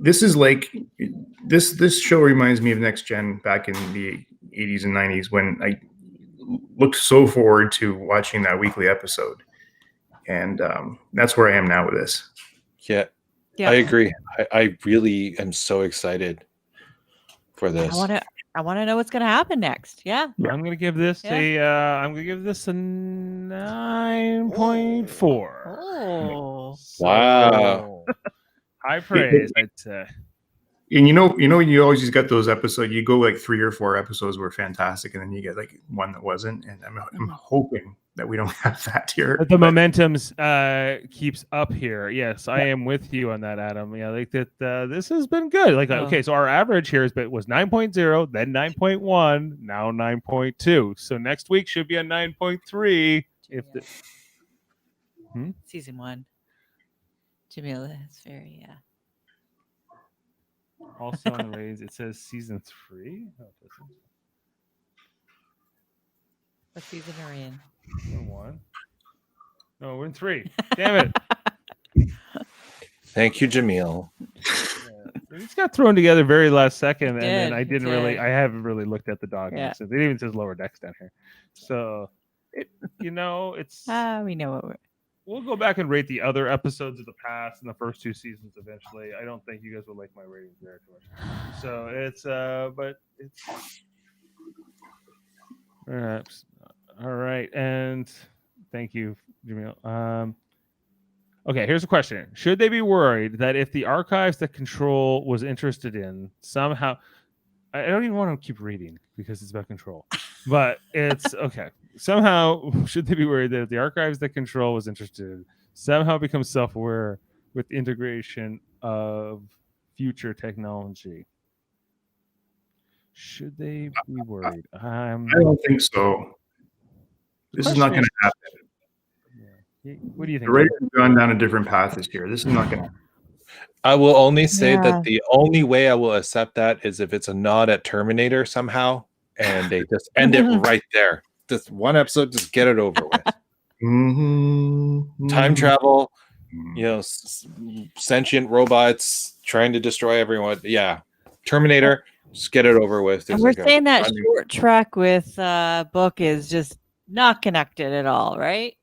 This is like this show reminds me of Next Gen back in the 80s and 90s when I looked so forward to watching that weekly episode, and that's where I am now with this. Yeah, I agree. I really am so excited for this. I want to know what's going to happen next. Yeah. I'm going to give this I'm going to give this a 9.4. Oh. Wow. High praise, I'd say. And you always got those episodes. You go like 3 or 4 episodes were fantastic, and then you get like one that wasn't. And I'm hoping that we don't have that here. But the momentum's keeps up here. Yes, I am with you on that, Adam. Yeah, like that. This has been good. Like, okay, so our average here was 9.0, then 9.1, now 9.2. So next week should be a 9.3. Season 1. Jaemeel, that's very Also on the raise, it says season 3. Oh, it doesn't. What season are we in? We're 1. No, we're in 3. Damn it. Thank you, Jaemeel. Yeah. It got thrown together very last second, and then I haven't really looked at the document since. It even says lower decks down here. So, it's we know what we'll go back and rate the other episodes of the past and the first 2 seasons eventually. I don't think you guys will like my ratings there too much. So it's all right, and thank you, Jaemeel. Okay, here's a question: should they be worried that if the archives that Control was interested in somehow, I don't even want to keep reading because it's about Control, but it's okay. Somehow, should they be worried that if the archives that Control was interested in somehow become self-aware with integration of future technology? Should they be worried? I don't think so. This is not going to happen. Yeah. What do you think? The writers have gone down a different path this year. This is not going to happen. I will only say that the only way I will accept that is if it's a nod at Terminator somehow, and they just end it right there. Just one episode, just get it over with. Time travel, sentient robots trying to destroy everyone. Yeah, Terminator, just get it over with. And we're saying that short track with Book is just not connected at all, right?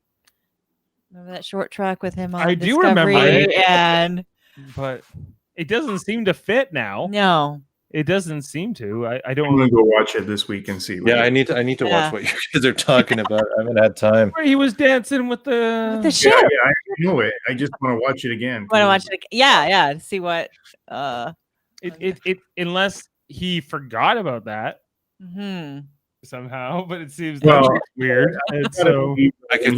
Remember that short track with him on I Discovery? do remember it, but it doesn't seem to fit now. No. It doesn't seem to. I don't. I'm gonna go watch it this week and see. Yeah, I need to watch what you guys are talking about. I haven't had time. Where he was dancing with the ship. Yeah, I know it. I just want to watch it again. Want to watch it again? Yeah, to see what. It unless he forgot about that Mm-hmm. somehow, but it seems that's weird. And so I can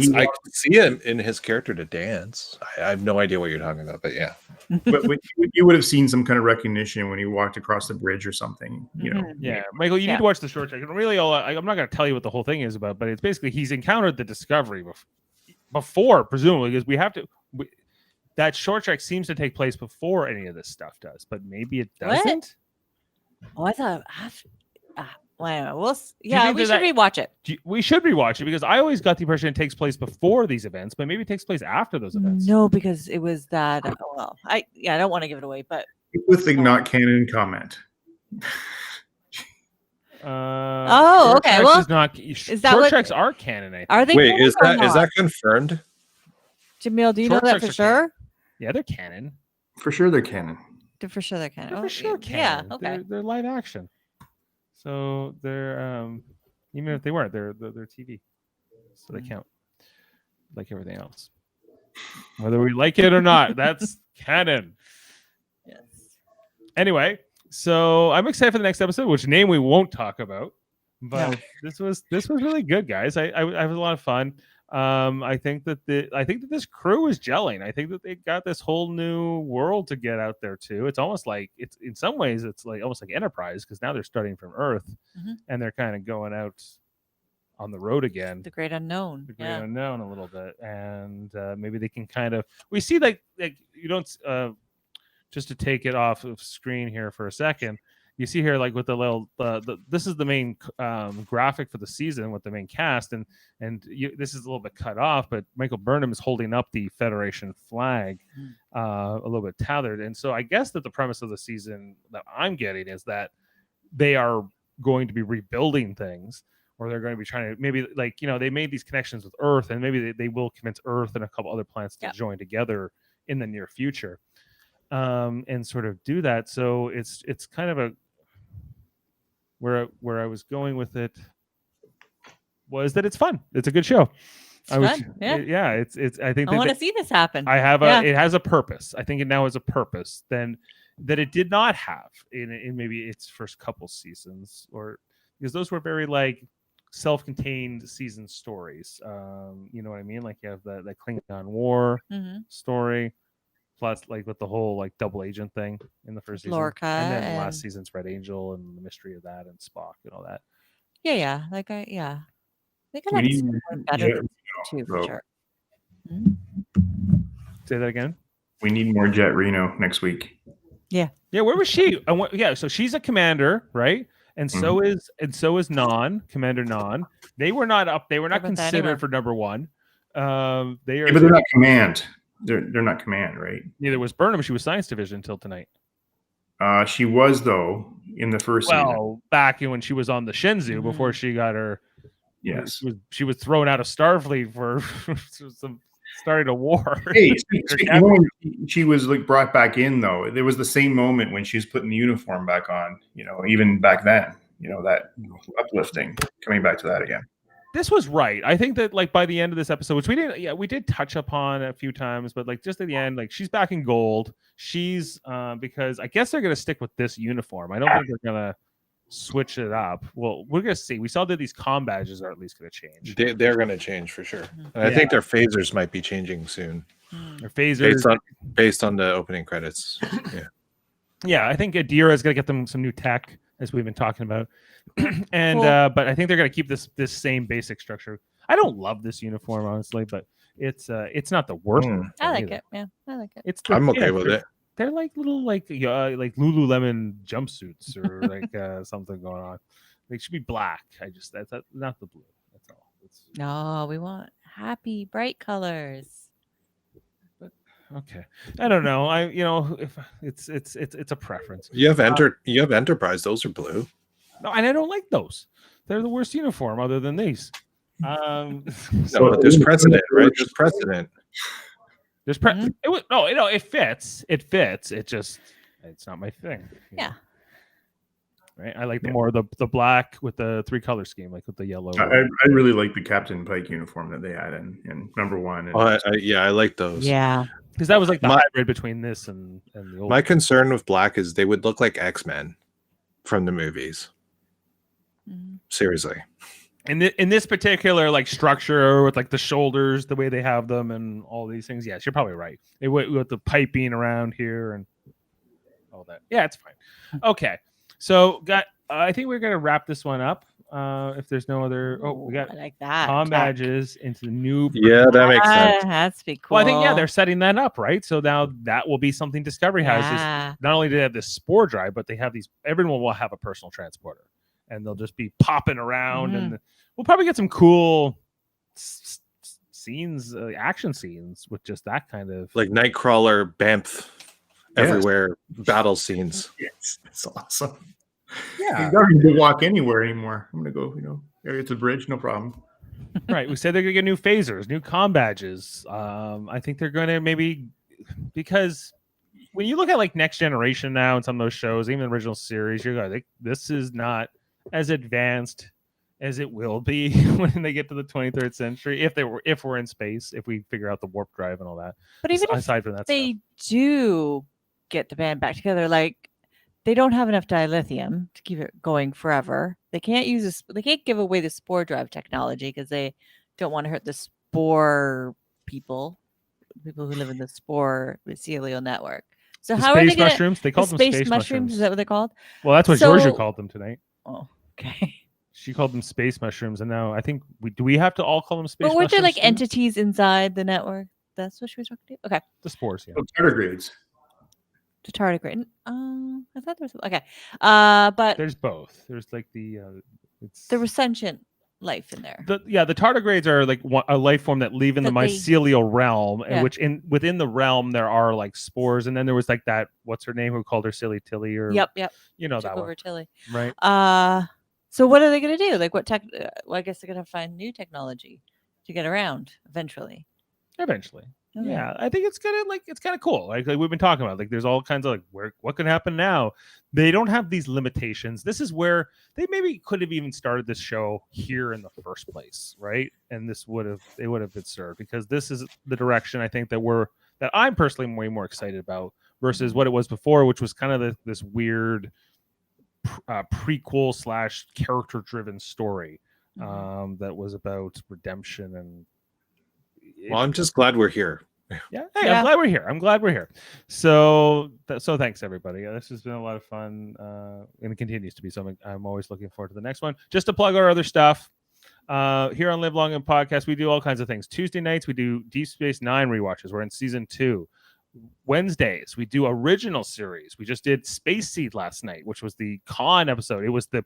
see him in his character to dance. I have no idea what you're talking about, but yeah. But you would have seen some kind of recognition when he walked across the bridge or something, Yeah, Michael, you need to watch the short track. Really, I'm not going to tell you what the whole thing is about, but it's basically he's encountered the Discovery before, presumably, because that short track seems to take place before any of this stuff does, but maybe it doesn't. What? Oh, I thought. We should rewatch it. We should rewatch it because I always got the impression it takes place before these events, but maybe it takes place after those events. No, because it was that. I don't want to give it away, but with the not canon comment. Okay. Well, short tracks are canon. Are they? Wait, is that confirmed? Jaemeel, do you know that for sure? Yeah, they're canon. For sure, they're canon. For sure, they're canon. For sure, canon. Yeah. Okay. They're live action. So they're even if they weren't, they're TV, so they count like everything else, whether we like it or not. That's canon. Yes. Anyway, so I'm excited for the next episode, which name we won't talk about, but this was really good, guys. I had a lot of fun. I think that this crew is gelling. I think that they got this whole new world to get out there too. It's almost like it's in some ways it's like almost like Enterprise, because now they're starting from Earth and they're kind of going out on the road again. The great unknown. The great unknown a little bit, and maybe they can kind of we see like you don't just to take it off of screen here for a second. You see here, like with the little, this is the main graphic for the season with the main cast, and this is a little bit cut off, but Michael Burnham is holding up the Federation flag, a little bit tethered, and so I guess that the premise of the season that I'm getting is that they are going to be rebuilding things, or they're going to be trying to maybe like they made these connections with Earth, and maybe they will convince Earth and a couple other planets to join together in the near future, and sort of do that. So it's kind of a where I was going with it was that it's fun. It's a good show. It's fun. It's. I think I want to see this happen. I have it has a purpose. I think it now has a purpose then that it did not have in maybe its first couple seasons, or because those were very like self-contained season stories. You know what I mean? Like you have the Klingon War story. Plus, like with the whole like double agent thing in the first season, Lorca, and then last season's Red Angel and the mystery of that and Spock and all that. Yeah. Like they could have something better too, for sure. Say that again. We need more Jet Reno next week. Yeah. Where was she? So she's a commander, right? And so is Commander Non. They were not up. They were not considered for number one. They are, but they're not command. They're not command, right? Neither was Burnham. She was Science Division until tonight. She was though in the first season. Back when she was on the Shenzhou before she got her. Yes, she was thrown out of Starfleet for starting a war. Hey, she was like brought back in though. There was the same moment when she was putting the uniform back on. Even back then, that uplifting. Coming back to that again. This was right. I think that like by the end of this episode, which we did touch upon a few times, but like just at the end, like she's back in gold. She's because I guess they're gonna stick with this uniform. I don't think they're gonna switch it up. Well, we're gonna see. We saw that these comm badges are at least gonna change. They're gonna change for sure. And I think their phasers might be changing soon. Their phasers based on the opening credits. Yeah, I think Adira is gonna get them some new tech, as we've been talking about. And cool. But I think they're going to keep this same basic structure. I don't love this uniform honestly, but it's not the worst. I like it. Yeah, I like it. I'm okay with it. They're like little like Lululemon jumpsuits or like something going on. They should be black. That's not the blue. That's all. No, we want happy bright colors. Okay, I don't know. If it's a preference. You have Enterprise. Those are blue. No, and I don't like those. They're the worst uniform other than these. No, but there's precedent, right? There's precedent. There's it fits. It fits. It's not my thing. Yeah. Right. I like the black with the 3-color scheme, like with the yellow. I really like the Captain Pike uniform that they had in number one. I like those. Yeah. Because that was like the hybrid between this and the old. My concern with black is they would look like X-Men from the movies. Seriously. In this particular like structure with like the shoulders, the way they have them and all these things, yes, you're probably right. They with the piping around here and all that. Yeah, it's fine. Okay. So I think we're gonna wrap this one up. If there's no other we got I like that. comm badges into the new that makes sense. That's be cool. Well, I think they're setting that up, right? So now that will be something Discovery has. Is not only do they have this spore drive, but they have these. Everyone will have a personal transporter, and they'll just be popping around, and we'll probably get some cool scenes, action scenes with just that kind of like Nightcrawler, Banff, everywhere battle scenes. Yes, it's awesome. Yeah, you don't need to walk anywhere anymore. I'm gonna go, area to the bridge, no problem. Right. We said they're gonna get new phasers, new comm badges. I think they're gonna maybe because when you look at like Next Generation now and some of those shows, even the original series, you're like, this is not as advanced as it will be when they get to the 23rd century. If we're in space, if we figure out the warp drive and all that. But even aside from that, they do get the band back together, like. They don't have enough dilithium to keep it going forever. They can't use this. They can't give away the spore drive technology because they don't want to hurt this spore people who live in the spore mycelial network. So The how are they space going mushrooms? They call them space mushrooms. Is that what they're called? Well, that's what So- Georgia called them tonight. Oh, okay. She called them space mushrooms, and now I think we have to all call them space But weren't there mushrooms? like too? entities inside the network? That's what she was talking to. Okay. The spores, yeah. Oh, tardigrades. To tardigrade. I thought there was okay. But There's both. There's like it's there was sentient life in there. the tardigrades are like a life form that live in the That they- mycelial realm, Yeah. which within the realm there are like spores, and then there was like that what's her name who called her Silly Tilly or Yep. you know Took that over one, Tilly. right? So what are they going to do? Like what tech? Well, I guess they're going to find new technology to get around eventually. Eventually. Okay. Yeah, I think it's kind of cool. Like we've been talking about, like there's all kinds of like what could happen now. They don't have these limitations. This is where they maybe could have even started this show here in the first place, right? And they would have been served because this is the direction I think that I'm personally way more excited about versus what it was before, which was kind of this weird prequel / character driven story that was about redemption and. Well, I'm just glad we're here. Yeah. Hey, I'm glad we're here. So thanks everybody. This has been a lot of fun, and it continues to be. So I'm always looking forward to the next one. Just to plug our other stuff, here on Live Long and Podcast, we do all kinds of things. Tuesday nights we do Deep Space Nine rewatches. We're in season 2. Wednesdays we do original series. We just did Space Seed last night, which was the Khan episode. It was the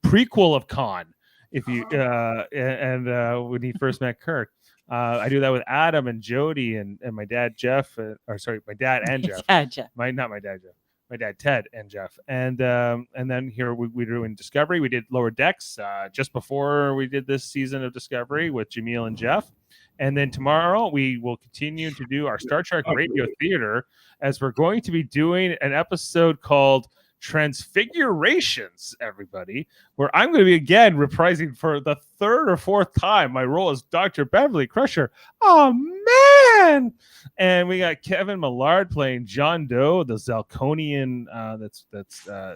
prequel of Khan. If you when he first met Kirk. I do that with Adam and Jody and my dad Jeff, my dad and Jeff. Jeff. Not my dad Jeff. My dad Ted and Jeff. And then here we do in Discovery. We did Lower Decks just before we did this season of Discovery with Jaemeel and Jeff. And then tomorrow we will continue to do our Star Trek Radio Theater as we're going to be doing an episode called Transfigurations, everybody, where I'm going to be again reprising for the 3rd or 4th time my role as Dr. Beverly Crusher. Oh man! And we got Kevin Millard playing John Doe, the Zalconian that's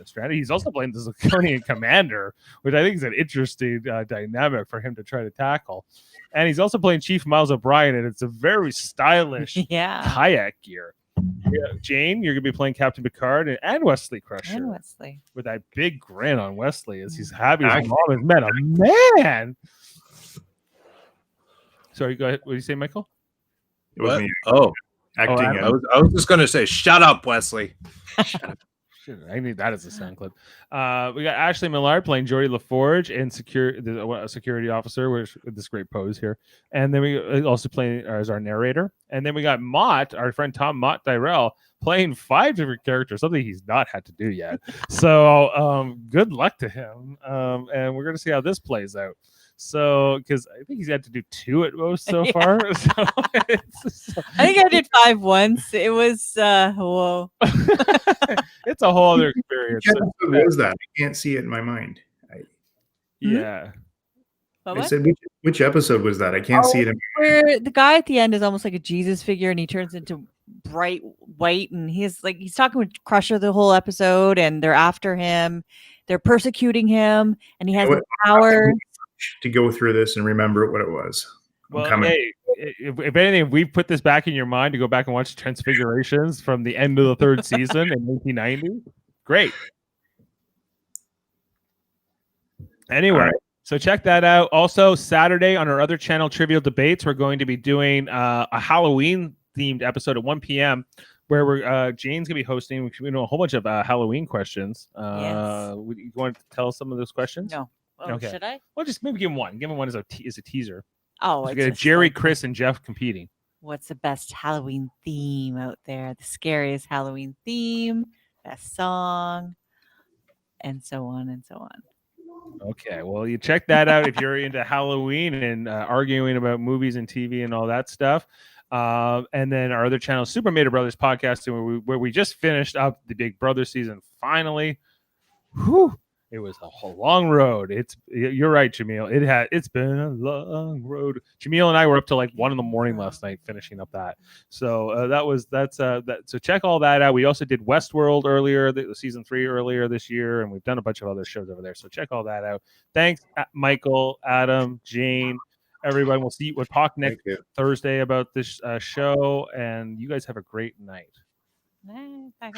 strategy. He's also playing the Zalconian commander, which I think is an interesting dynamic for him to try to tackle. And he's also playing Chief Miles O'Brien, and it's a very stylish kayak gear. Yeah, Jane, you're gonna be playing Captain Picard and Wesley Crusher. And Wesley. With that big grin on Wesley as he's happy his mom has met a man. Sorry, go ahead. What did you say, Michael? It was What? me Oh, acting. I was just gonna say, shut up, Wesley. Shut up. I need that as a sound clip. We got Ashley Millard playing Geordie LaForge and security officer with this great pose here. And then we also playing as our narrator. And then we got Mott, our friend Tom Mott Dyrell, playing 5 different characters, something he's not had to do yet. So good luck to him. And we're going to see how this plays out. So, because I think he's had to do 2 at most so far. So I think I did 5 once. It was whoa. It's a whole other experience. Which episode was that? I can't see it in my mind. Yeah. I said, which episode was that? I can't see it. Where the guy at the end is almost like a Jesus figure, and he turns into bright white, and he's talking with Crusher the whole episode, and they're after him, they're persecuting him, and he has the power to go through this and remember what it was. Well, hey, if anything, if we put this back in your mind to go back and watch Transfigurations from the end of the 3rd season in 1990, great. Anyway, so check that out. Also, Saturday on our other channel, Trivial Debates, we're going to be doing a Halloween-themed episode at 1 p.m. where Jane's going to be hosting. We know a whole bunch of Halloween questions. Yes. You want to tell some of those questions? No. Oh, okay. Should I? Well, just maybe give him one. Give him one as a teaser. Oh, we got Jerry, Chris, and Jeff competing. What's the best Halloween theme out there? The scariest Halloween theme, best song, and so on and so on. Okay, well, you check that out if you're into Halloween and arguing about movies and TV and all that stuff. And then our other channel, Super Mater Brothers Podcast, where we just finished up the Big Brother season finally. Whew. It was a long road. You're right, Jaemeel. It's been a long road. Jaemeel and I were up till like 1 a.m. last night finishing up that. So So check all that out. We also did Westworld earlier, the season 3 earlier this year, and we've done a bunch of other shows over there. So check all that out. Thanks, Michael, Adam, Jane, everyone. We'll talk next Thank you. Thursday about this show, and you guys have a great night. Bye.